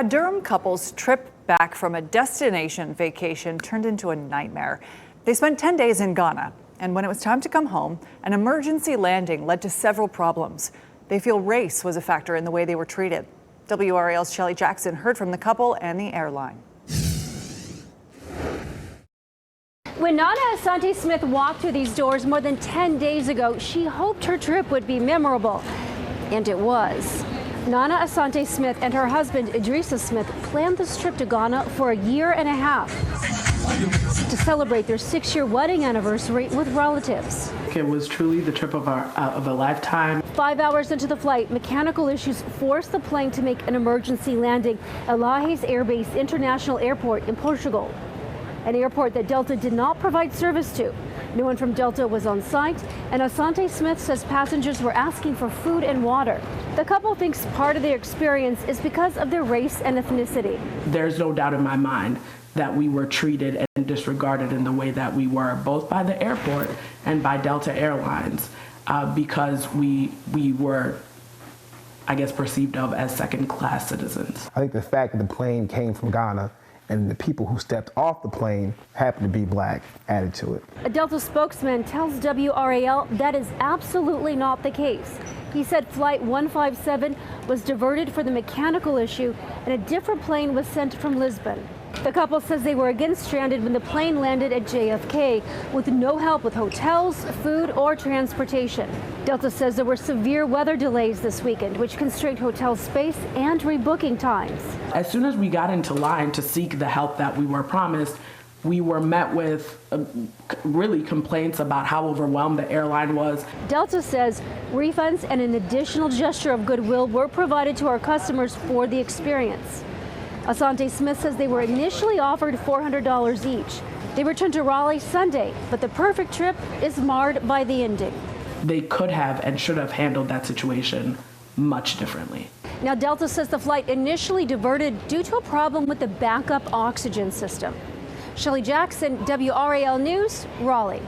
A Durham couple's trip back from a destination vacation turned into a nightmare. They spent 10 days in Ghana, and when it was time to come home, an emergency landing led to several problems. They feel race was a factor in the way they were treated. WRAL's Shelle Jackson heard from the couple and the airline. When Nana Asante Smith walked through these doors more than 10 days ago, she hoped her trip would be memorable. And it was. Nana Asante Smith and her husband Idrissa Smith planned this trip to Ghana for a year and a half to celebrate their 6-year wedding anniversary with relatives. It was truly the trip of a lifetime. 5 hours into the flight, mechanical issues forced the plane to make an emergency landing at Lajes Air Base International Airport in Portugal, an airport that Delta did not provide service to. No one from Delta was on site, and Asante Smith says passengers were asking for food and water. The couple thinks part of their experience is because of their race and ethnicity. There's no doubt in my mind that we were treated and disregarded in the way that we were, both by the airport and by Delta Airlines, because we were, I guess, perceived of as second-class citizens. I think the fact that the plane came from Ghana and the people who stepped off the plane happened to be black added to it. A Delta spokesman tells WRAL that is absolutely not the case. He said Flight 157 was diverted for the mechanical issue and a different plane was sent from Lisbon. The couple says they were again stranded when the plane landed at JFK with no help with hotels, food, or transportation. Delta says there were severe weather delays this weekend, which constrained hotel space and rebooking times. As soon as we got into line to seek the help that we were promised, we were met with really complaints about how overwhelmed the airline was. Delta says refunds and an additional gesture of goodwill were provided to our customers for the experience. Asante Smith says they were initially offered $400 each. They returned to Raleigh Sunday, but the perfect trip is marred by the ending. They could have and should have handled that situation much differently. Now, Delta says the flight initially diverted due to a problem with the backup oxygen system. Shelle Jackson, WRAL News, Raleigh.